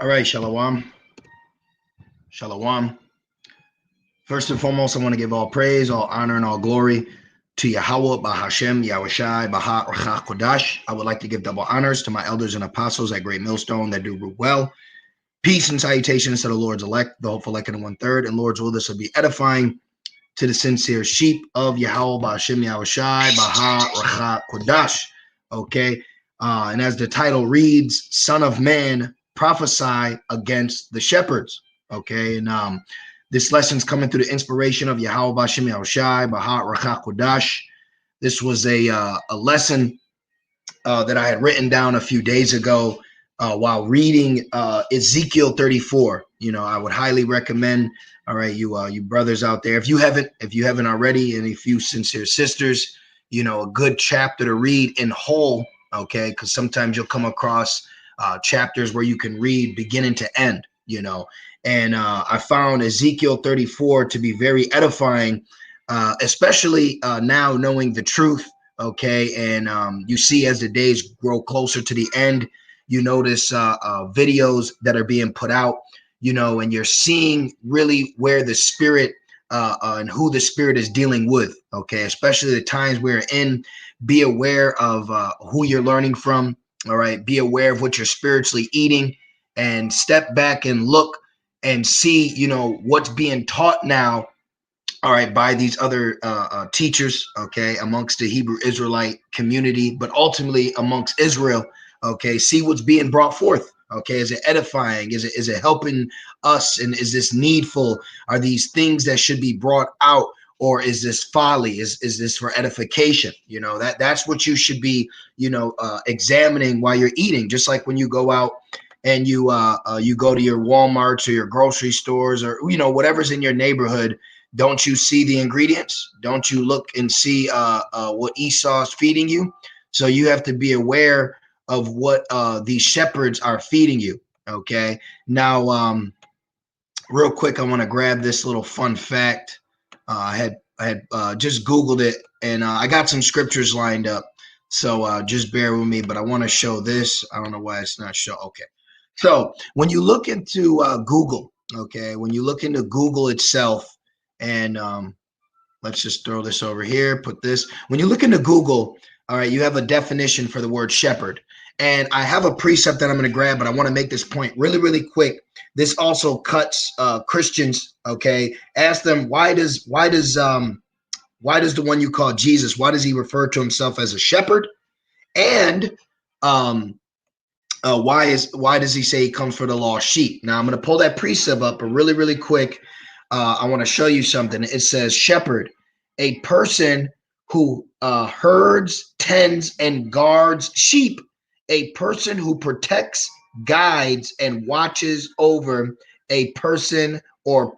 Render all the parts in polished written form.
All right, Shalom. Shalom. First and foremost, I want to give all praise, all honor, and all glory to Yahweh, Bahashem, Yahushai, Baha, Rachah, Kodash. I would like to give double honors to my elders and apostles at Great Millstone that do well. Peace and salutations to the Lord's elect, the hopeful elect and 1/3. And Lord's will, this will be edifying to the sincere sheep of Yahweh, Bahashem, Yahushai, Baha, Rachah, Kodash. Okay. And as the title reads, Son of Man, prophesy against the shepherds. Okay. And this lesson's coming through the inspiration of Yahweh Bashem Yahushai, Bahat Rachah Kodash. This was a lesson that I had written down a few days ago while reading Ezekiel 34. You know, I would highly recommend, all right, you brothers out there, if you haven't already, and a few sincere sisters, you know, a good chapter to read in whole, okay, because sometimes you'll come across chapters where you can read beginning to end, you know. And I found Ezekiel 34 to be very edifying, especially now knowing the truth. Okay. And you see, as the days grow closer to the end, you notice videos that are being put out, you know, and you're seeing really where the spirit and who the spirit is dealing with. Okay. Especially the times we're in. Be aware of who you're learning from. All right. Be aware of what you're spiritually eating, and step back and look and see, you know, what's being taught now, all right, by these other teachers, okay, amongst the Hebrew Israelite community, but ultimately amongst Israel, okay. See what's being brought forth, okay. Is it edifying? Is it helping us? And is this needful? Are these things that should be brought out? Or is this folly? Is this for edification? You know, that's what you should be, you know, examining while you're eating. Just like when you go out and you go to your Walmarts or your grocery stores, or, you know, whatever's in your neighborhood. Don't you see the ingredients? Don't you look and see what Esau's feeding you? So you have to be aware of what these shepherds are feeding you. Okay. Now, real quick, I want to grab this little fun fact. I had just Googled it, and I got some scriptures lined up. So just bear with me, but I want to show this. I don't know why it's not show. Okay. So when you look into Google, okay, when you look into Google itself, and let's just throw this over here, put this. When you look into Google, all right, you have a definition for the word shepherd. And I have a precept that I'm going to grab, but I want to make this point really, really quick. This also cuts Christians, okay? Ask them, why does the one you call Jesus, why does he refer to himself as a shepherd? And why does he say he comes for the lost sheep? Now I'm going to pull that precept up, but really, really quick. I want to show you something. It says shepherd, a person who herds, tends, and guards sheep, a person who protects, guides, and watches over a person or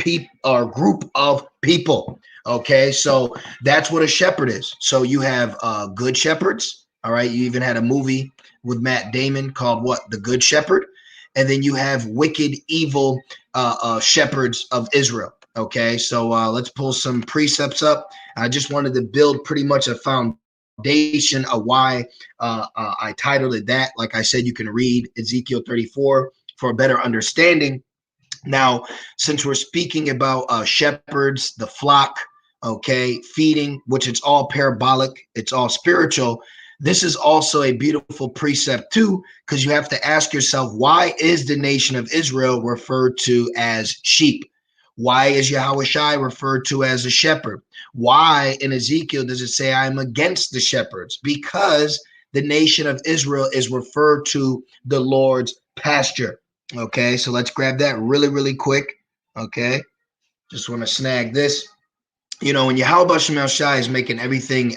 group of people. Okay, so that's what a shepherd is. So you have good shepherds. All right, you even had a movie with Matt Damon called what? The Good Shepherd. And then you have wicked, evil shepherds of Israel. Okay, so let's pull some precepts up. I just wanted to build pretty much a foundation of why I titled it that. Like I said, you can read Ezekiel 34 for a better understanding. Now, since we're speaking about shepherds, the flock, okay, feeding, which it's all parabolic, it's all spiritual. This is also a beautiful precept too, because you have to ask yourself, why is the nation of Israel referred to as sheep? Why is Yahushai referred to as a shepherd? Why in Ezekiel does it say I'm against the shepherds? Because the nation of Israel is referred to the Lord's pasture. Okay, so let's grab that really, really quick. Okay, just want to snag this. You know, when Yahweh Shem Shai is making everything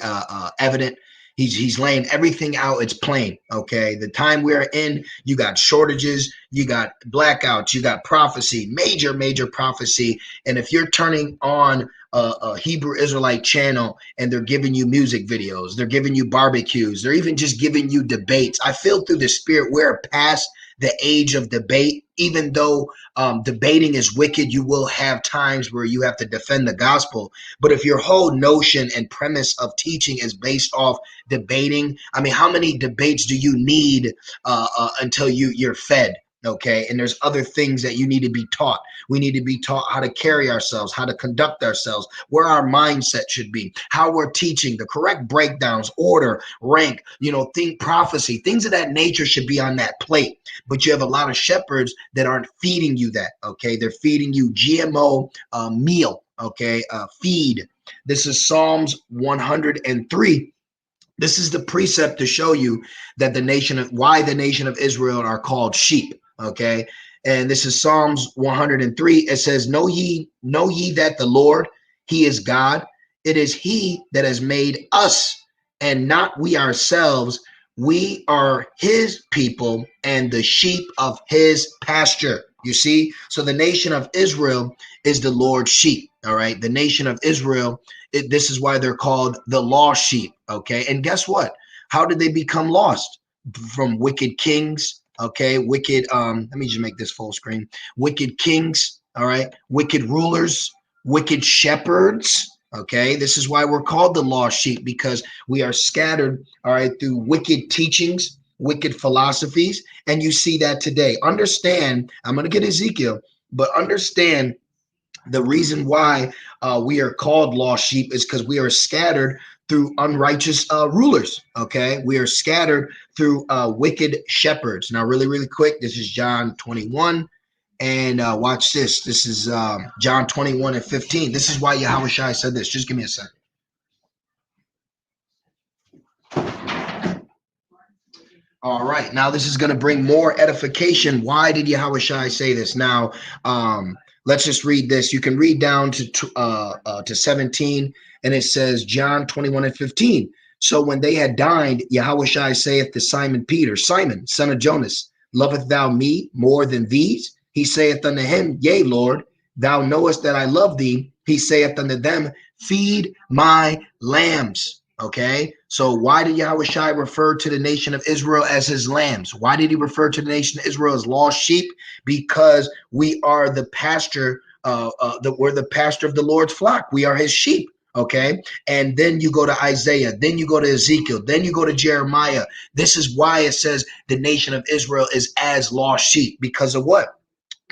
evident, he's laying everything out. It's plain. Okay, the time we're in, you got shortages, you got blackouts, you got prophecy, major prophecy. And if you're turning on a Hebrew Israelite channel and they're giving you music videos, they're giving you barbecues, they're even just giving you debates, I feel through the spirit we're past the age of debate. Even though debating is wicked, you will have times where you have to defend the gospel. But if your whole notion and premise of teaching is based off debating, I mean, how many debates do you need until you're fed? Okay. And there's other things that you need to be taught. We need to be taught how to carry ourselves, how to conduct ourselves, where our mindset should be, how we're teaching, the correct breakdowns, order, rank, think prophecy, things of that nature should be on that plate. But you have a lot of shepherds that aren't feeding you that. Okay. They're feeding you GMO meal. Okay. Feed. This is Psalms 103. This is the precept to show you that why the nation of Israel are called sheep. Okay. And this is Psalms 103. It says, know ye that the Lord, he is God. It is he that has made us and not we ourselves. We are his people and the sheep of his pasture. You see, so the nation of Israel is the Lord's sheep. All right. The nation of Israel, this is why they're called the lost sheep. Okay. And guess what? How did they become lost? From wicked kings. Okay. Wicked, let me just make this full screen. Wicked kings. All right. Wicked rulers, wicked shepherds. Okay. This is why we're called the lost sheep, because we are scattered, all right, through wicked teachings, wicked philosophies. And you see that today. Understand, I'm going to get Ezekiel, but understand the reason why we are called lost sheep is because we are scattered through unrighteous rulers. Okay. We are scattered through wicked shepherds. Now, really, really quick, this is John 21. And watch this. This is John 21 and 15. This is why Yahweh Shai said this. Just give me a second. All right. Now, this is going to bring more edification. Why did Yahweh Shai say this? Now, let's just read this. You can read down to 17, and it says John 21 and 15. So when they had dined, Yahweh Shai saith to Simon Peter, Simon, son of Jonas, loveth thou me more than these? He saith unto him, Yea, Lord, thou knowest that I love thee. He saith unto them, Feed my lambs. Okay, so why did Yahweh Shai refer to the nation of Israel as his lambs? Why did he refer to the nation of Israel as lost sheep? Because we are the pasture, we're the pasture of the Lord's flock. We are his sheep. Okay, and then you go to Isaiah, then you go to Ezekiel, then you go to Jeremiah. This is why it says the nation of Israel is as lost sheep, because of what?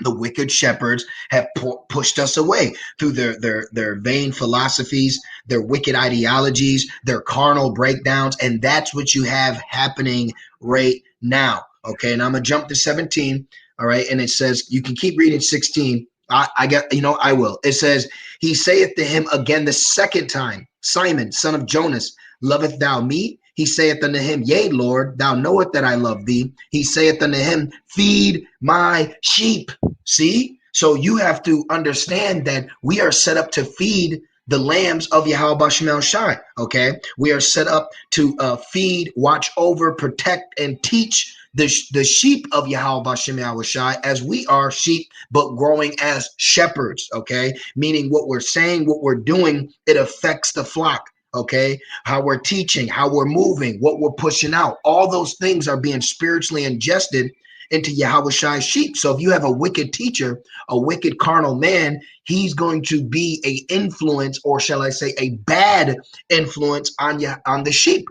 The wicked shepherds have pushed us away through their vain philosophies, their wicked ideologies, their carnal breakdowns. And that's what you have happening right now. Okay. And I'm going to jump to 17. All right. And it says, you can keep reading 16. I will. It says, he saith to him again the second time, Simon, son of Jonas, loveth thou me? He saith unto him, Yea, Lord, thou knowest that I love thee. He saith unto him, Feed my sheep. See? So you have to understand that we are set up to feed the lambs of Yahweh Bashem El Shai. Okay? We are set up to feed, watch over, protect, and teach the sheep of Yahweh Bashem El Shai, as we are sheep, but growing as shepherds. Okay? Meaning what we're saying, what we're doing, it affects the flock. Okay, how we're teaching, how we're moving, what we're pushing out, all those things are being spiritually ingested into Yahweh Shai's sheep. So if you have a wicked teacher, a wicked carnal man, he's going to be a influence, or shall I say a bad influence on the sheep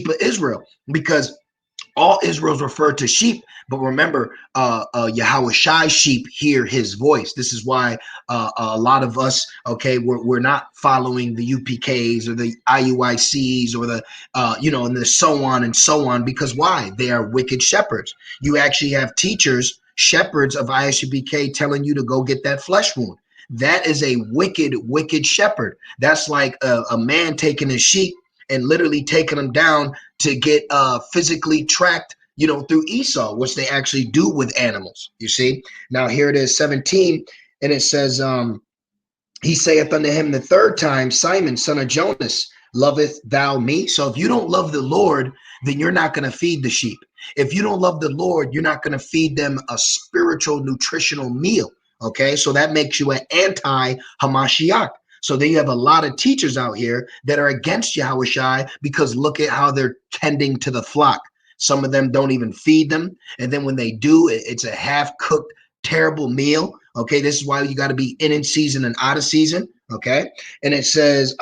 of Israel, because all Israel's referred to sheep, but remember, Yahweh Shai's sheep hear his voice. This is why a lot of us, okay, we're not following the UPKs or the IUICs or the, and the so on and so on, because why? They are wicked shepherds. You actually have teachers, shepherds of ISUPK telling you to go get that flesh wound. That is a wicked, wicked shepherd. That's like a man taking his sheep and literally taking them down to get physically tracked, through Esau, which they actually do with animals. You see? Now here it is, 17, and it says, he saith unto him the third time, Simon, son of Jonas, loveth thou me? So if you don't love the Lord, then you're not going to feed the sheep. If you don't love the Lord, you're not going to feed them a spiritual, nutritional meal. Okay, so that makes you an anti-Hamashiach. So then you have a lot of teachers out here that are against Yahweh Shai, because look at how they're tending to the flock. Some of them don't even feed them. And then when they do, it's a half-cooked, terrible meal. Okay, this is why you got to be in season and out of season. Okay, and it says,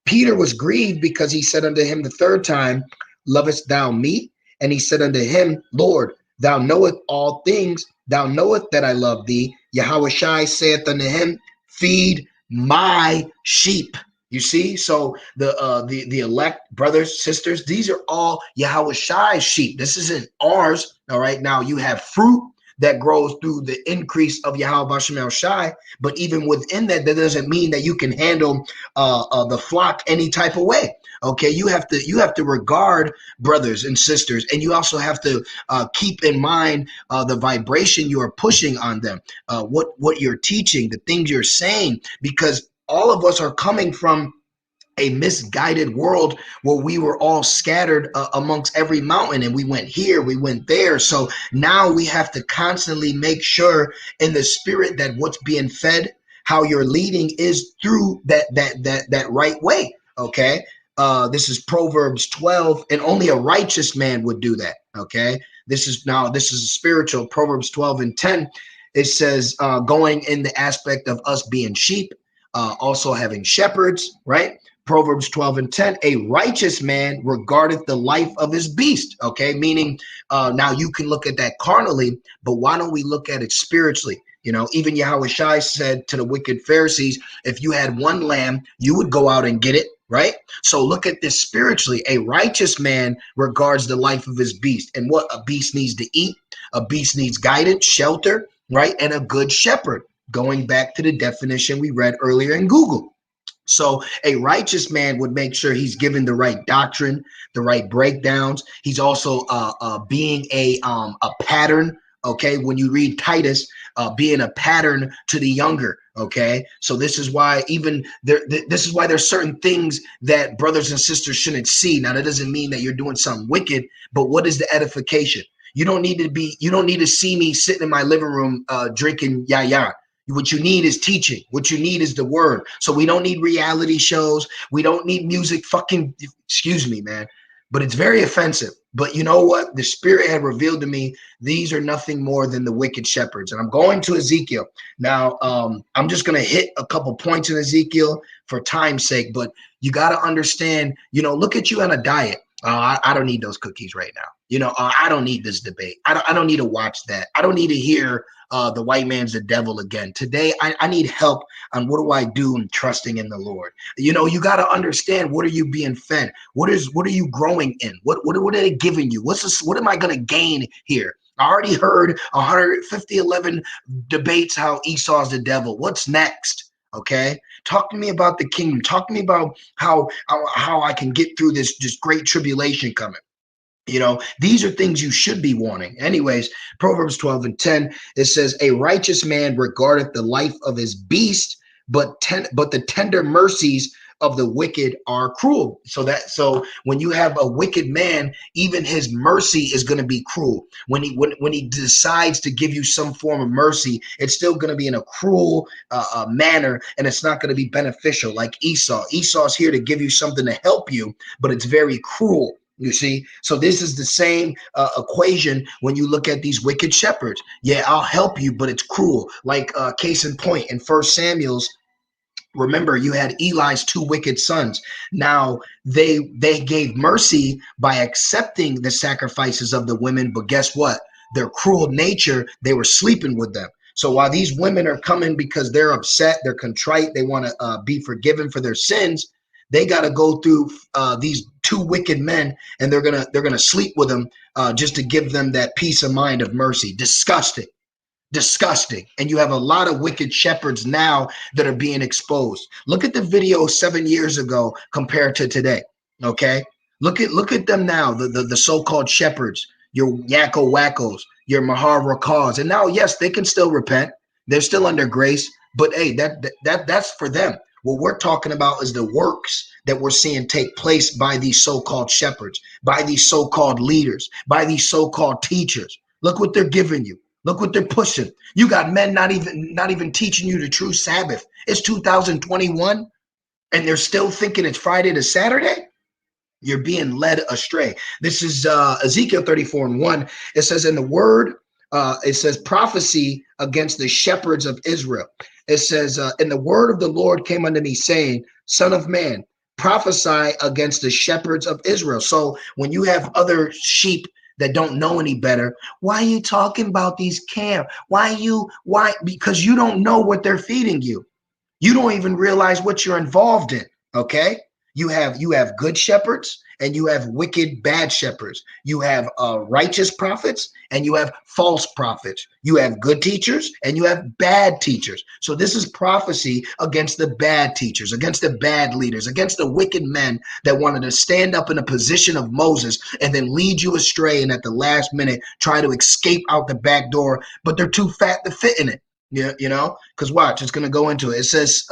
Peter was grieved because he said unto him the third time, Lovest thou me? And he said unto him, Lord, Thou knowest all things. Thou knowest that I love thee. Yahweh Shai saith unto him, feed my sheep. You see, so the elect brothers, sisters, these are all Yahweh Shai's sheep. This isn't ours. All right. Now you have fruit that grows through the increase of Yahweh Bashem El Shai, but even within that, that doesn't mean that you can handle the flock any type of way. Okay, you have to regard brothers and sisters, and you also have to keep in mind the vibration you are pushing on them, what you're teaching, the things you're saying, because all of us are coming from a misguided world where we were all scattered amongst every mountain, and we went here, we went there. So now we have to constantly make sure in the spirit that what's being fed, how you're leading, is through that right way. Okay. This is Proverbs 12, and only a righteous man would do that. Okay. This is a spiritual Proverbs 12 and 10. It says, going in the aspect of us being sheep, also having shepherds, right? Proverbs 12 and 10, a righteous man regardeth the life of his beast. Okay, meaning now you can look at that carnally, but why don't we look at it spiritually? You know, even Yahweh Shai said to the wicked Pharisees, if you had one lamb, you would go out and get it, right? So look at this spiritually. A righteous man regards the life of his beast. And what a beast needs to eat, a beast needs guidance, shelter, right? And a good shepherd, going back to the definition we read earlier in Google. So a righteous man would make sure he's given the right doctrine, the right breakdowns. He's also being a pattern. Okay, when you read Titus, being a pattern to the younger. Okay, so this is why even there. This is why there's certain things that brothers and sisters shouldn't see. Now that doesn't mean that you're doing something wicked, but what is the edification? You don't need to see me sitting in my living room drinking yaya. What you need is teaching. What you need is the word. So we don't need reality shows. We don't need music. Fucking, excuse me, man. But it's very offensive. But you know what? The Spirit had revealed to me these are nothing more than the wicked shepherds. And I'm going to Ezekiel. Now, I'm just going to hit a couple points in Ezekiel for time's sake. But you got to understand, look at you on a diet. I don't need those cookies right now. I don't need this debate. I don't need to watch that. I don't need to hear the white man's the devil again. Today, I need help on what do I do in trusting in the Lord. You got to understand, what are you being fed? What are you growing in? What are they giving you? What am I going to gain here? I already heard 11 debates how Esau's the devil. What's next? Okay. Talk to me about the kingdom. Talk to me about how I can get through this great tribulation coming. These are things you should be wanting. Anyways, Proverbs 12 and 10, it says, a righteous man regardeth the life of his beast, but the tender mercies of the wicked are cruel. So when you have a wicked man, even his mercy is going to be cruel. When he decides to give you some form of mercy, it's still going to be in a cruel manner, and it's not going to be beneficial. Like Esau. Esau's here to give you something to help you, but it's very cruel. You see, so this is the same equation when you look at these wicked shepherds. Yeah, I'll help you, but it's cruel. Like case in point, in 1 Samuel's, remember, you had Eli's two wicked sons. Now they gave mercy by accepting the sacrifices of the women, but guess what? Their cruel nature, they were sleeping with them. So while these women are coming because they're upset, they're contrite, they want to be forgiven for their sins, they got to go through these two wicked men, and they're gonna sleep with them just to give them that peace of mind of mercy. Disgusting. And you have a lot of wicked shepherds now that are being exposed. Look at the video 7 years ago compared to today. Okay, look at them now. The so-called shepherds, your yakko wackos, your mahar rakahs, and now yes, they can still repent. They're still under grace, but hey, that's for them. What we're talking about is the works that we're seeing take place by these so-called shepherds, by these so-called leaders, by these so-called teachers. Look what they're giving you. Look what they're pushing. You got men not even teaching you the true Sabbath. It's 2021, and they're still thinking it's Friday to Saturday. You're being led astray. This is Ezekiel 34 and 1. It says in the word, it says prophecy against the shepherds of Israel. It says, and the word of the Lord came unto me, saying, Son of man, prophesy against the shepherds of Israel. So when you have other sheep that don't know any better, why are you talking about these camps? Why? Because you don't know what they're feeding you. You don't even realize what you're involved in. Okay. You have good shepherds and you have wicked bad shepherds. You have righteous prophets and you have false prophets. You have good teachers and you have bad teachers. So this is prophecy against the bad teachers, against the bad leaders, against the wicked men that wanted to stand up in a position of Moses and then lead you astray and at the last minute try to escape out the back door, but they're too fat to fit in it. Yeah, because watch, it's going to go into it. It says,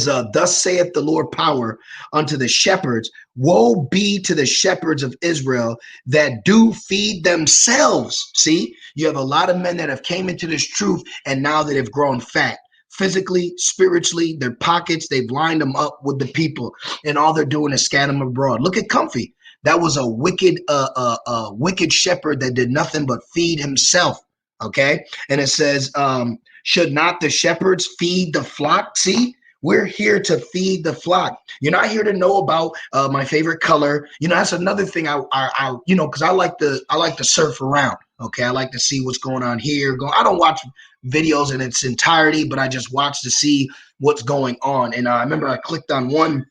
thus saith the Lord power unto the shepherds, woe be to the shepherds of Israel that do feed themselves. See, you have a lot of men that have came into this truth and now that have grown fat. Physically, spiritually, their pockets, they've lined them up with the people, and all they're doing is scatter them abroad. Look at Comfy. That was a wicked shepherd that did nothing but feed himself. Okay. And it says, should not the shepherds feed the flock? See, we're here to feed the flock. You're not here to know about my favorite color. That's another thing because I like to surf around. Okay. I like to see what's going on here. I don't watch videos in its entirety, but I just watch to see what's going on. And I remember I clicked on one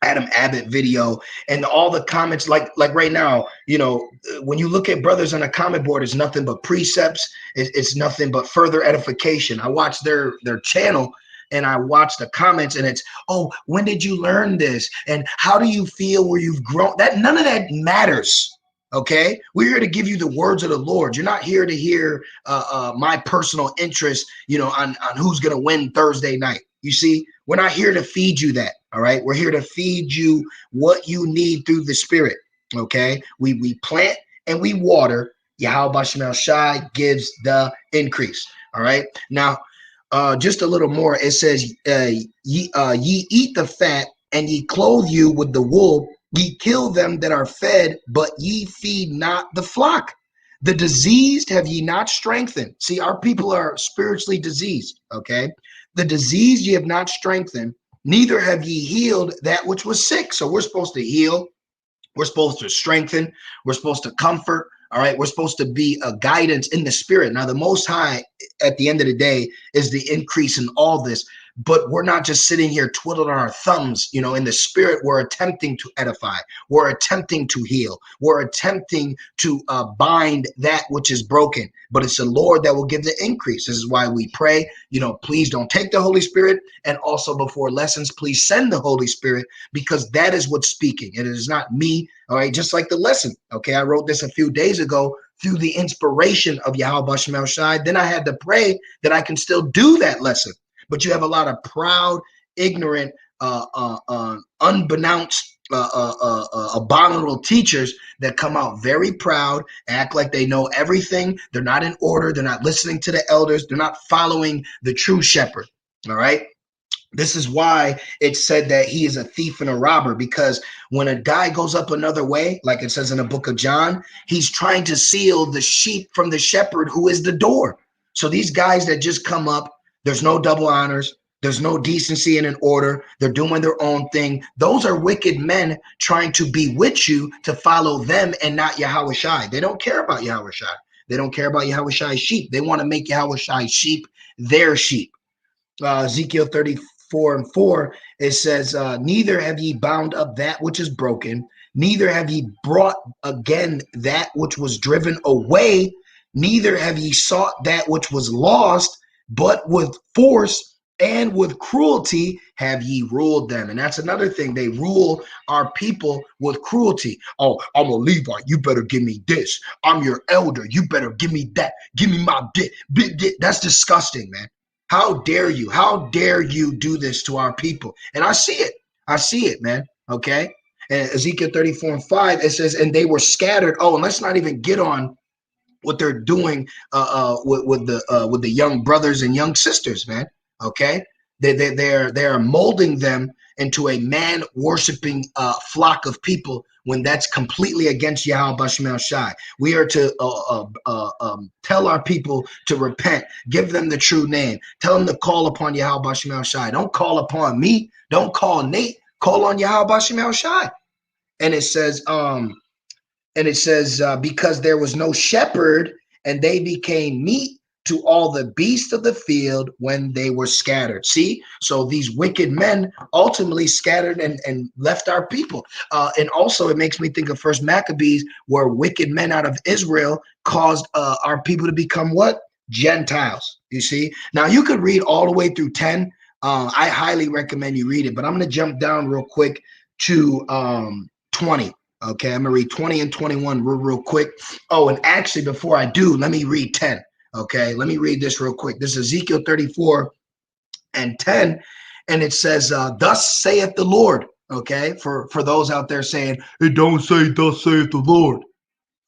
Adam Abbott video and all the comments, like right now, when you look at brothers on a comment board, it's nothing but precepts. It's nothing but further edification. I watch their channel and I watch the comments and it's, oh, when did you learn this? And how do you feel where you've grown? None of that matters. Okay, we're here to give you the words of the Lord. You're not here to hear my personal interest, on who's going to win Thursday night. You see, we're not here to feed you that. All right, we're here to feed you what you need through the Spirit. Okay, we plant and we water. Yahweh Bashemel Shai gives the increase. All right, now just a little more. It says, ye eat the fat and ye clothe you with the wool. Ye kill them that are fed, but ye feed not the flock. The diseased have ye not strengthened. See, our people are spiritually diseased. Okay, the diseased ye have not strengthened, neither have ye healed that which was sick. So we're supposed to heal. We're supposed to strengthen. We're supposed to comfort. All right. We're supposed to be a guidance in the Spirit. Now, the Most High at the end of the day is the increase in all this. But we're not just sitting here twiddling our thumbs. In the Spirit, we're attempting to edify. We're attempting to heal. We're attempting to bind that which is broken. But it's the Lord that will give the increase. This is why we pray, please don't take the Holy Spirit. And also before lessons, please send the Holy Spirit, because that is what's speaking. It is not me. All right. Just like the lesson. Okay. I wrote this a few days ago through the inspiration of Yahweh Bashemel Shai. Then I had to pray that I can still do that lesson. But you have a lot of proud, ignorant, unbeknownst, abominable teachers that come out very proud, act like they know everything. They're not in order. They're not listening to the elders. They're not following the true shepherd. All right. This is why it said that he is a thief and a robber, because when a guy goes up another way, like it says in the book of John, he's trying to steal the sheep from the shepherd who is the door. So these guys that just come up, there's no double honors. There's no decency and an order. They're doing their own thing. Those are wicked men trying to bewitch you to follow them and not Yahweh Shai. They don't care about Yahweh Shai. They don't care about Yahweh Shai's sheep. They want to make Yahweh Shai's sheep their sheep. Ezekiel 34:4, it says, neither have ye bound up that which is broken, neither have ye brought again that which was driven away, neither have ye sought that which was lost, but with force and with cruelty have ye ruled them. And that's another thing. They rule our people with cruelty. Oh, I'm a Levite. You better give me this. I'm your elder. You better give me that. Give me my bit. That's disgusting, man. How dare you? How dare you do this to our people? And I see it. I see it, man. Okay. And Ezekiel 34:5, it says, and they were scattered. Oh, and let's not even get on what they're doing with the young brothers and young sisters, man. Okay, they're molding them into a man worshiping flock of people when that's completely against Yahweh Bashemel Shai. We are to tell our people to repent, give them the true name, tell them to call upon Yahweh Bashemel Shai. Don't call upon me. Don't call Nate. Call on Yahweh Bashemel Shai. And it says, And it says, because there was no shepherd, and they became meat to all the beasts of the field when they were scattered. See, so these wicked men ultimately scattered and left our people. And also, it makes me think of First Maccabees, where wicked men out of Israel caused our people to become what? Gentiles. You see, now you could read all the way through 10. I highly recommend you read it, but I'm going to jump down real quick to 20. Okay, I'm gonna read 20 and 21 real quick. Oh, and actually, before I do, let me read 10. Okay, let me read this real quick. This is Ezekiel 34 and 10, and it says, "Thus saith the Lord." Okay, for those out there saying it don't say "Thus saith the Lord,"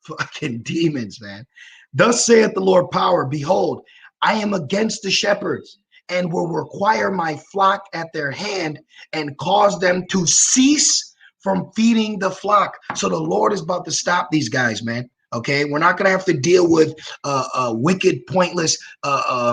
fucking demons, man. Thus saith the Lord power, behold, I am against the shepherds, and will require my flock at their hand, and cause them to cease from feeding the flock. So the Lord is about to stop these guys, man. Okay, we're not going to have to deal with wicked, pointless,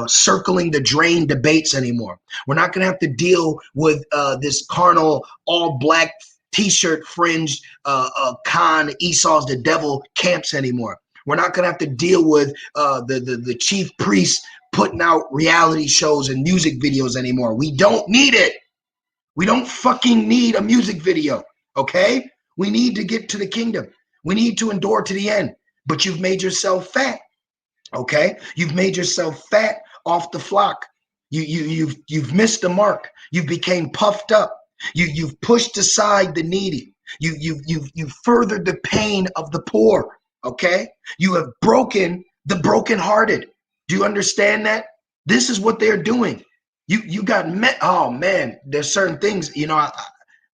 circling the drain debates anymore. We're not going to have to deal with this carnal, all black t-shirt fringed Khan, Esau's the devil camps anymore. We're not going to have to deal with the chief priest putting out reality shows and music videos anymore. We don't need it. We don't fucking need a music video. Okay? We need to get to the kingdom. We need to endure to the end. But you've made yourself fat. Okay? You've made yourself fat off the flock. You've missed the mark. You became puffed up. You've pushed aside the needy. You've furthered the pain of the poor. Okay? You have broken the brokenhearted. Do you understand that? This is what they're doing. You got met. Oh man, there's certain things, you know,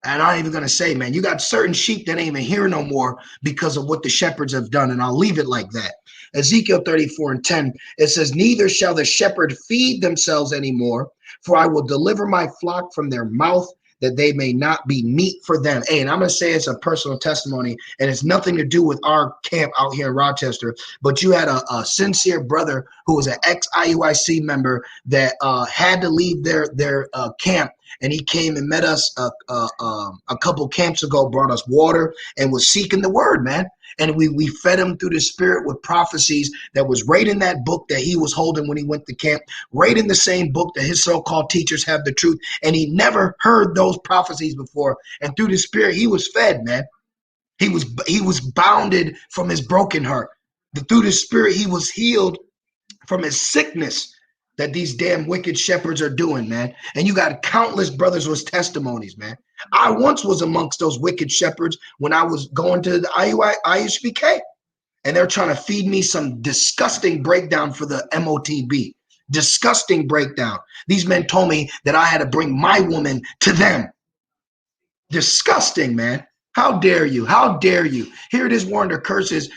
and I'm not even gonna say, man, you got certain sheep that ain't even here no more because of what the shepherds have done, and I'll leave it like that. Ezekiel 34 and 10, it says, neither shall the shepherd feed themselves anymore, for I will deliver my flock from their mouth, that they may not be meat for them. Hey, and I'm going to say it's a personal testimony, and it's nothing to do with our camp out here in Rochester, but you had a sincere brother who was an ex-IUIC member that had to leave their camp, and he came and met us a couple camps ago, brought us water, and was seeking the word, man. And we fed him through the spirit with prophecies that was right in that book that he was holding when he went to camp, right in the same book that his so-called teachers have the truth. And he never heard those prophecies before. And through the spirit, he was fed, man. He was bounded from his broken heart. Through the spirit, he was healed from his sickness that these damn wicked shepherds are doing, man. And you got countless brothers with testimonies, man. I once was amongst those wicked shepherds when I was going to the IUSBK, and they're trying to feed me some disgusting breakdown for the MOTB. Disgusting breakdown. These men told me that I had to bring my woman to them. Disgusting, man. How dare you? How dare you? Here it is, one of the curses,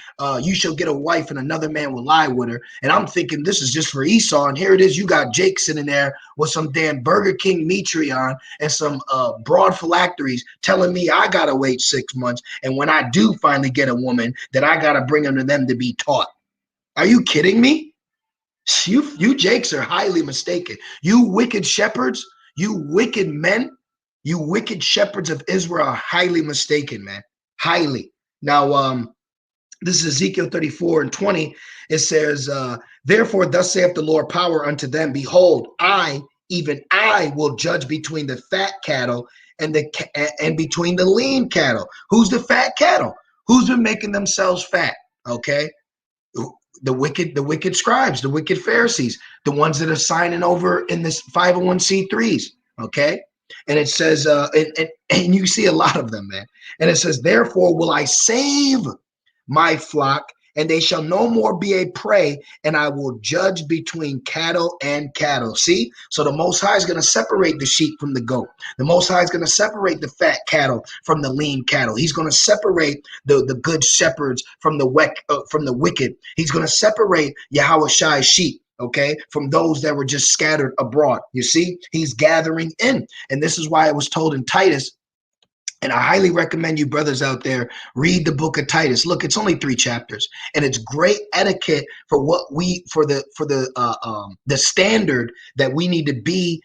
you shall get a wife and another man will lie with her. And I'm thinking this is just for Esau. And here it is, you got Jake sitting there with some damn Burger King meat on and some broad phylacteries telling me I got to wait 6 months. And when I do finally get a woman, that I got to bring them to them to be taught. Are you kidding me? You Jakes are highly mistaken. You wicked shepherds, you wicked men, you wicked shepherds of Israel are highly mistaken, man. Highly. Now, this is Ezekiel 34 and 20. It says, therefore, thus saith the Lord power unto them, behold, even I will judge between the fat cattle and between the lean cattle. Who's the fat cattle? Who's been making themselves fat? Okay. The wicked scribes, the wicked Pharisees, the ones that are signing over in this 501c3s. Okay. And it says, and you see a lot of them, man. And it says, therefore will I save my flock, and they shall no more be a prey, and I will judge between cattle and cattle. See? So the Most High is going to separate the sheep from the goat. The Most High is going to separate the fat cattle from the lean cattle. He's going to separate the good shepherds from the wicked. He's going to separate Yahushai's sheep, okay, from those that were just scattered abroad. You see? He's gathering in. And this is why it was told in Titus, and I highly recommend you brothers out there read the book of Titus. Look, it's only 3 chapters, and it's great etiquette for the standard that we need to be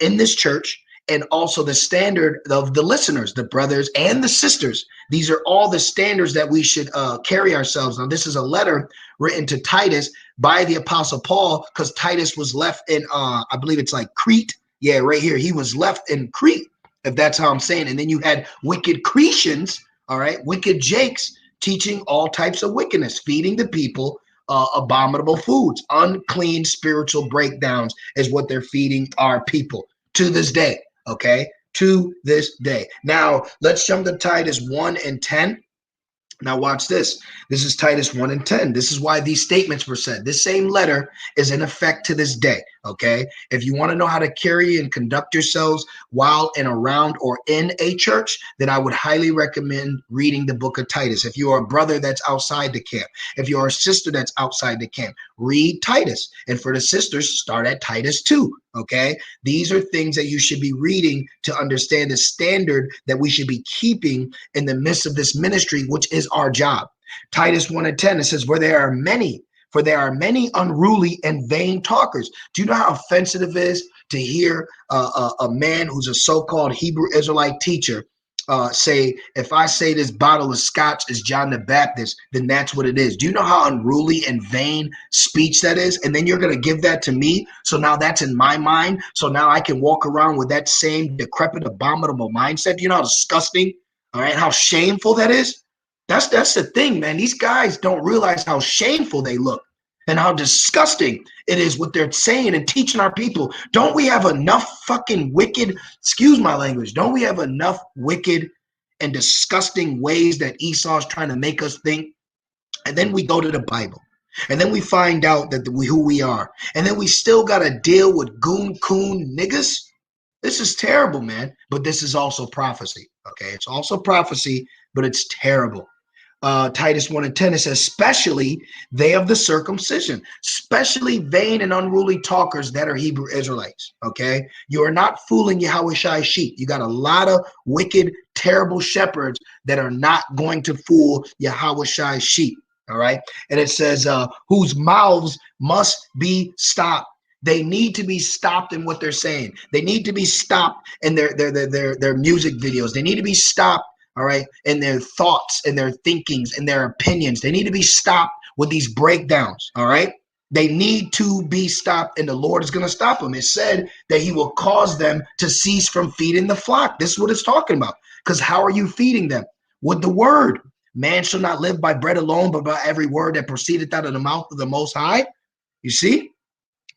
in this church and also the standard of the listeners, the brothers and the sisters. These are all the standards that we should carry ourselves. Now, this is a letter written to Titus by the Apostle Paul, because Titus was left in, I believe it's like Crete. Yeah, right here. He was left in Crete, if that's how I'm saying. And then you had wicked Cretians, all right, wicked Jakes teaching all types of wickedness, feeding the people abominable foods, unclean spiritual breakdowns is what they're feeding our people to this day. Okay, to this day. Now let's jump to Titus 1 and 10. Now watch this. This is Titus 1 and 10. This is why these statements were said. This same letter is in effect to this day, okay? If you want to know how to carry and conduct yourselves while and around or in a church, then I would highly recommend reading the book of Titus. If you are a brother that's outside the camp, if you are a sister that's outside the camp, read Titus. And for the sisters, start at Titus 2, okay? These are things that you should be reading to understand the standard that we should be keeping in the midst of this ministry, which is our job. Titus 1 and 10, it says, for there are many unruly and vain talkers. Do you know how offensive it is to hear a man who's a so-called Hebrew Israelite teacher say, if I say this bottle of scotch is John the Baptist, then that's what it is. Do you know how unruly and vain speech that is? And then you're going to give that to me. So now that's in my mind. So now I can walk around with that same decrepit, abominable mindset. Do you know how disgusting, all right, how shameful that is? That's the thing, man. These guys don't realize how shameful they look and how disgusting it is what they're saying and teaching our people. Don't we have enough fucking wicked, excuse my language, don't we have enough wicked and disgusting ways that Esau's trying to make us think? And then we go to the Bible. And then we find out that who we are. And then we still got to deal with goon coon niggas. This is terrible, man. But this is also prophecy. Okay, it's also prophecy, but it's terrible. Titus 1 and 10, it says, especially they of the circumcision, especially vain and unruly talkers that are Hebrew Israelites. Okay, you are not fooling Yahushai's sheep. You got a lot of wicked, terrible shepherds that are not going to fool Yahushai's sheep. All right, and it says, whose mouths must be stopped. They need to be stopped in what they're saying. They need to be stopped in their music videos. They need to be stopped, all right, in their thoughts and their thinkings and their opinions. They need to be stopped with these breakdowns, all right? They need to be stopped, and the Lord is going to stop them. It said that he will cause them to cease from feeding the flock. This is what it's talking about. Because how are you feeding them? With the word. Man shall not live by bread alone, but by every word that proceedeth out of the mouth of the Most High. You see?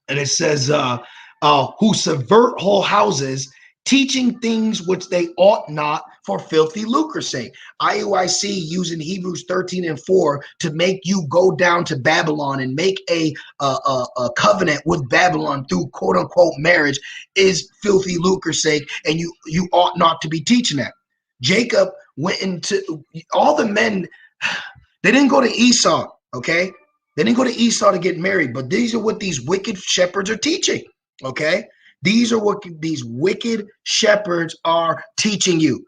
And it says, who subvert whole houses, teaching things which they ought not for filthy lucre's sake. IUIC using Hebrews 13 and 4 to make you go down to Babylon and make a covenant with Babylon through quote unquote marriage is filthy lucre's sake, and you ought not to be teaching that. Jacob went into all the men, they didn't go to Esau, okay? They didn't go to Esau to get married, but these are what these wicked shepherds are teaching, okay? These are what these wicked shepherds are teaching you.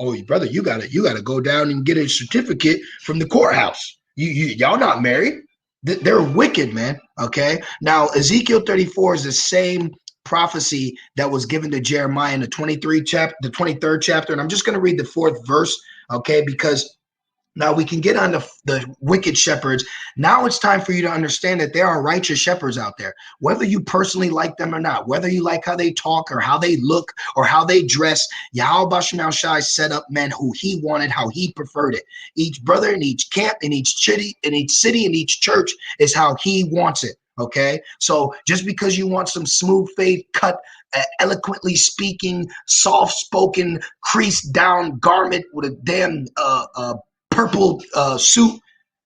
Oh, brother, you gotta go down and get a certificate from the courthouse. Y'all not married. They're wicked, man, okay? Now, Ezekiel 34 is the same prophecy that was given to Jeremiah in the 23rd chapter, and I'm just going to read the 4th verse, okay, because now we can get on the wicked shepherds. Now it's time for you to understand that there are righteous shepherds out there, whether you personally like them or not, whether you like how they talk or how they look or how they dress. Yahweh Bashem Shai set up men who he wanted, how he preferred it. Each brother in each camp, in each city, in each church is how he wants it. Okay, so just because you want some smooth fade cut, eloquently speaking, soft spoken, creased down garment with a damn purple suit,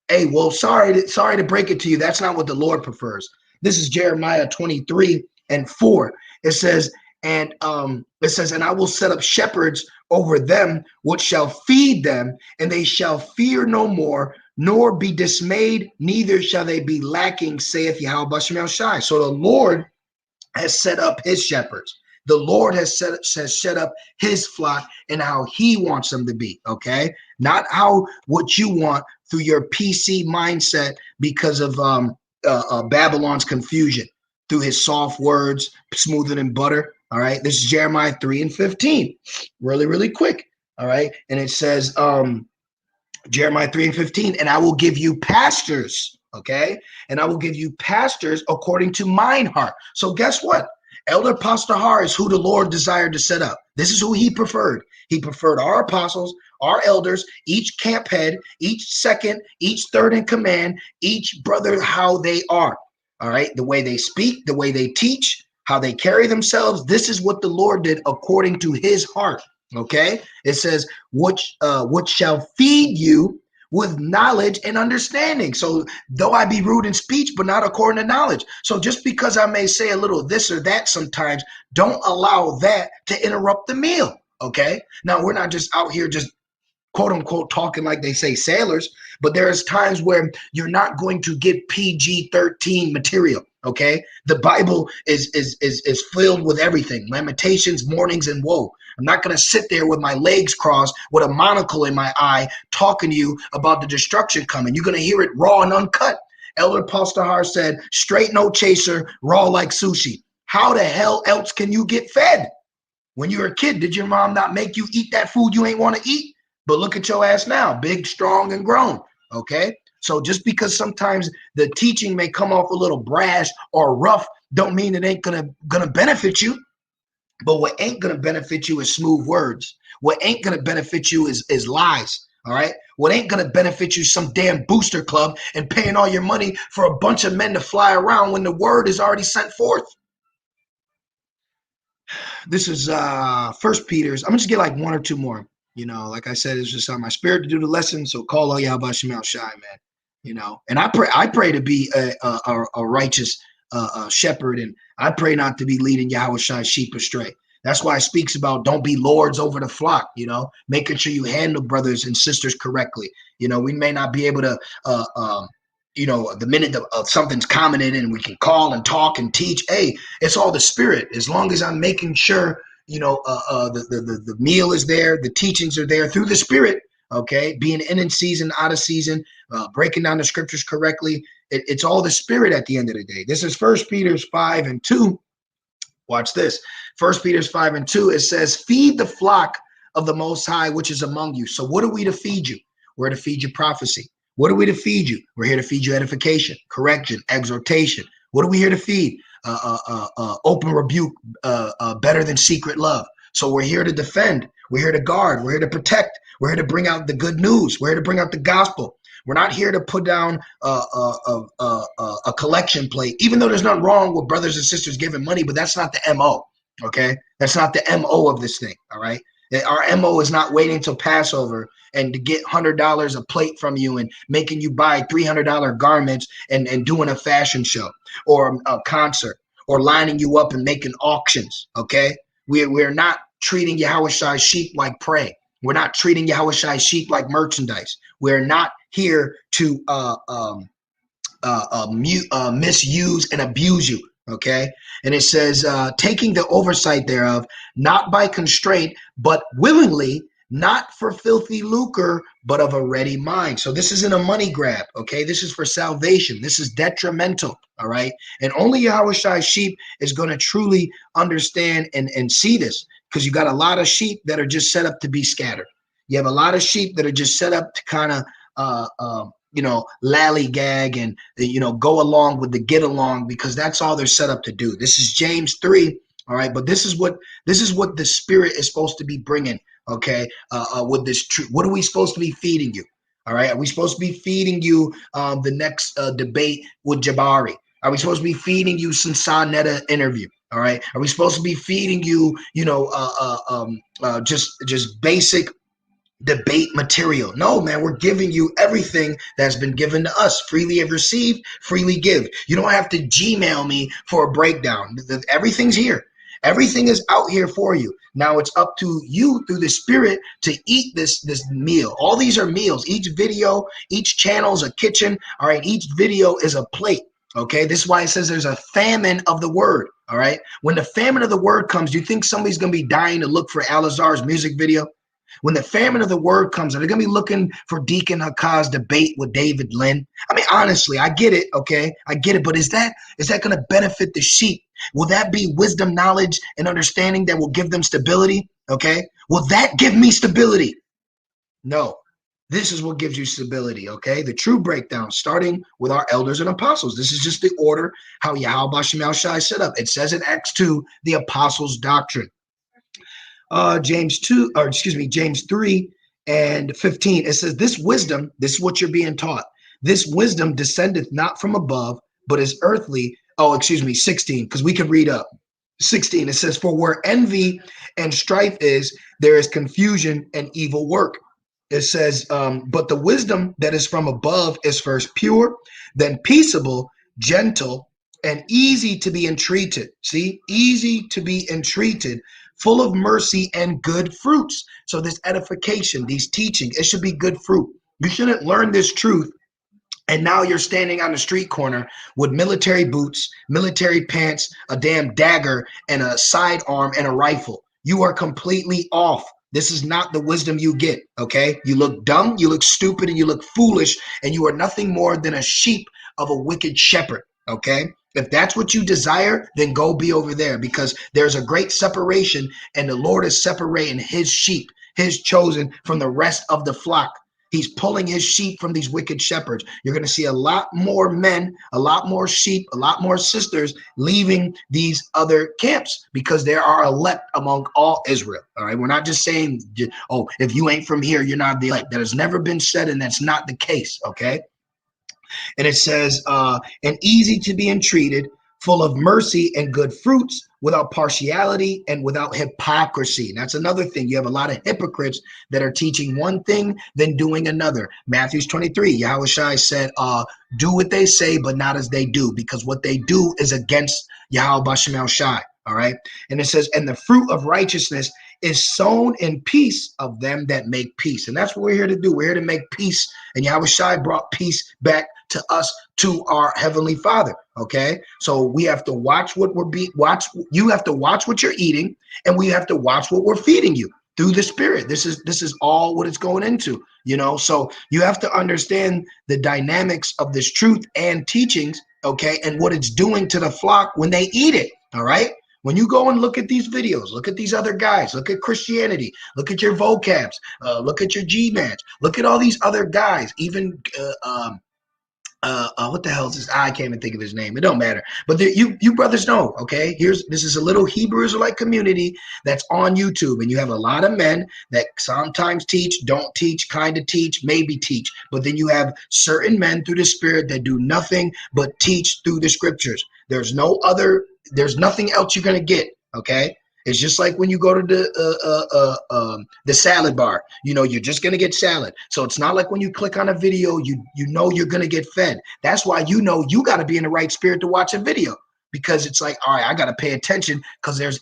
hey, well, sorry to break it to you, that's not what the Lord prefers. This is Jeremiah 23 and 4. It says, and I will set up shepherds over them which shall feed them, and they shall fear no more, nor be dismayed, neither shall they be lacking, saith Yahweh Bashem Shai. So the Lord has set up his shepherds. The Lord has set up his flock and how he wants them to be, okay? Not what you want through your PC mindset because of Babylon's confusion, through his soft words, smoother than butter, All right, this is Jeremiah 3 and 15. Really, really quick. All right, and it says, Jeremiah 3 and 15, and I will give you pastors, okay? And I will give you pastors according to mine heart. So guess what? Elder Pastor is who the Lord desired to set up. This is who he preferred. He preferred our apostles, our elders, each camp head, each second, each third in command, each brother, how they are. All right, the way they speak, the way they teach, how they carry themselves. This is what the Lord did according to his heart. Okay, it says, which shall feed you with knowledge and understanding. So though I be rude in speech, but not according to knowledge. So just because I may say a little this or that sometimes, don't allow that to interrupt the meal. Okay, now we're not just out here just quote unquote talking like they say sailors, but there's times where you're not going to get PG-13 material. Okay, the Bible is filled with everything: lamentations, mournings, and woe. I'm not going to sit there with my legs crossed with a monocle in my eye talking to you about the destruction coming. You're going to hear it raw and uncut. Elder Pastor said, straight no chaser, raw like sushi. How the hell else can you get fed? When you were a kid, did your mom not make you eat that food you ain't want to eat? But look at your ass now, big, strong, and grown. Okay, so just because sometimes the teaching may come off a little brash or rough, don't mean it ain't gonna benefit you. But what ain't gonna benefit you is smooth words. What ain't gonna benefit you is lies. All right. What ain't gonna benefit you some damn booster club and paying all your money for a bunch of men to fly around when the word is already sent forth. This is First Peter's. I'm gonna just get like one or two more. You know, like I said, it's just on my spirit to do the lesson. So call all y'all Bashim out shy, man. You know, and I pray to be a righteous shepherd, and I pray not to be leading Yahweh Shai sheep astray. That's why it speaks about don't be lords over the flock, you know, making sure you handle brothers and sisters correctly. You know, we may not be able to you know, the minute of something's commented and we can call and talk and teach, hey, it's all the spirit. As long as I'm making sure, you know, the meal is there, the teachings are there through the spirit, okay, being in season, out of season, breaking down the scriptures correctly. It's all the spirit at the end of the day. This is First Peter's 5 and 2. Watch this. First Peter's 5 and 2. It says, feed the flock of the Most High, which is among you. So what are we to feed you? We're to feed you prophecy. What are we to feed you? We're here to feed you edification, correction, exhortation. What are we here to feed? Open rebuke, better than secret love. So we're here to defend. We're here to guard. We're here to protect. We're here to bring out the good news. We're here to bring out the gospel. We're not here to put down a collection plate, even though there's nothing wrong with brothers and sisters giving money, but that's not the MO, okay? That's not the MO of this thing, all right? Our MO is not waiting till Passover and to get $100 a plate from you and making you buy $300 garments and doing a fashion show or a concert or lining you up and making auctions, okay? We're not treating Yahweh Shai sheep like prey. We're not treating Yahweh Shai sheep like merchandise. We're not here to misuse and abuse you, okay? And it says, taking the oversight thereof, not by constraint, but willingly, not for filthy lucre, but of a ready mind. So this isn't a money grab, okay? This is for salvation. This is detrimental, all right? And only Yahweh Shai sheep is going to truly understand and see this, because you got a lot of sheep that are just set up to be scattered. You have a lot of sheep that are just set up to kind of, you know, lallygag and, you know, go along with the get along, because that's all they're set up to do. This is James 3, all right? But this is what the spirit is supposed to be bringing, okay, with this truth. What are we supposed to be feeding you, all right? Are we supposed to be feeding you the next debate with Jabari? Are we supposed to be feeding you some Sonetta interview? All right. Are we supposed to be feeding you, you know, just basic debate material? No, man, we're giving you everything that's been given to us. Freely have received, freely give. You don't have to Gmail me for a breakdown. Everything's here. Everything is out here for you. Now it's up to you through the spirit to eat this meal. All these are meals. Each video, each channel is a kitchen. All right. Each video is a plate. Okay. This is why it says there's a famine of the word. All right. When the famine of the word comes, do you think somebody's going to be dying to look for Alazar's music video? When the famine of the word comes, are they going to be looking for Deacon Hakaz's debate with David Lynn? I mean, honestly, I get it, okay? I get it, but is that going to benefit the sheep? Will that be wisdom, knowledge, and understanding that will give them stability, okay? Will that give me stability? No. This is what gives you stability, okay? The true breakdown, starting with our elders and apostles. This is just the order how Yahweh Bashem El Shai set up. It says in Acts 2, the apostles' doctrine. James 3 and 15. It says, this wisdom, this is what you're being taught. This wisdom descendeth not from above, but is earthly. 16, because we can read up. 16, it says, for where envy and strife is, there is confusion and evil work. It says, but the wisdom that is from above is first pure, then peaceable, gentle, and easy to be entreated. See, easy to be entreated, full of mercy and good fruits. So this edification, these teaching, it should be good fruit. You shouldn't learn this truth and now you're standing on the street corner with military boots, military pants, a damn dagger, and a sidearm and a rifle. You are completely off. This is not the wisdom you get, okay? You look dumb, you look stupid, and you look foolish, and you are nothing more than a sheep of a wicked shepherd, okay? If that's what you desire, then go be over there, because there's a great separation, and the Lord is separating his sheep, his chosen, from the rest of the flock. He's pulling his sheep from these wicked shepherds. You're going to see a lot more men, a lot more sheep, a lot more sisters leaving these other camps, because there are elect among all Israel. All right. We're not just saying, oh, if you ain't from here, you're not the elect. That has never been said, and that's not the case. Okay. And it says, and easy to be entreated, full of mercy and good fruits, without partiality and without hypocrisy. That's another thing. You have a lot of hypocrites that are teaching one thing, then doing another. Matthew 23, Yahweh Shai said, do what they say, but not as they do, because what they do is against Yahweh Bashem El Shai. All right. And it says, and the fruit of righteousness is sown in peace of them that make peace. And that's what we're here to do. We're here to make peace. And Yahweh Shai brought peace back to us, to our Heavenly Father. Okay. So we have to watch what you have to watch what you're eating, and we have to watch what we're feeding you through the Spirit. This is all what it's going into, so you have to understand the dynamics of this truth and teachings. Okay. And what it's doing to the flock when they eat it. All right. When you go and look at these videos, look at these other guys, look at Christianity, look at your vocabs, look at your G-Mans, look at all these other guys, even what the hell is this? I can't even think of his name. It don't matter. But you brothers know, okay? This is a little Hebrew Israelite community that's on YouTube, and you have a lot of men that sometimes teach, don't teach, kind of teach, maybe teach. But then you have certain men through the Spirit that do nothing but teach through the scriptures. There's nothing else you're gonna get, okay? It's just like when you go to the salad bar, you're just going to get salad. So it's not like when you click on a video, you know you're going to get fed. That's why you got to be in the right spirit to watch a video, because it's like, all right, I got to pay attention, because there's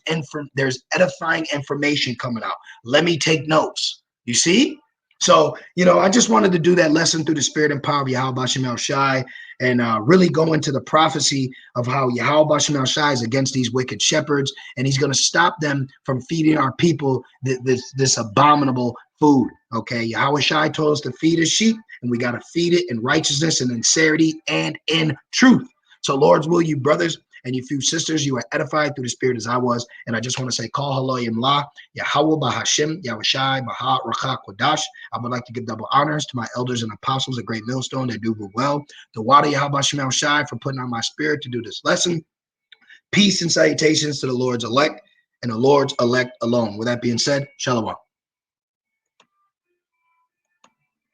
edifying information coming out. Let me take notes. You see? So, I just wanted to do that lesson through the Spirit and power of Yahweh Bashem El Shai, and really go into the prophecy of how Yahweh Bashem El Shai is against these wicked shepherds, and he's going to stop them from feeding our people this abominable food. Okay, Yahweh Shai told us to feed his sheep, and we got to feed it in righteousness and in sincerity and in truth. So, Lord's will, you brothers and you few sisters, you are edified through the Spirit as I was. And I just want to say, Kol Haloyim La, Yahweh Bahashem, Yahweh Shai, Baha, Rachak, Kodash. I would like to give double honors to my elders and apostles, a great millstone that do well. To Wada Yahweh Shemel Shai for putting on my spirit to do this lesson. Peace and salutations to the Lord's elect and the Lord's elect alone. With that being said, Shalom.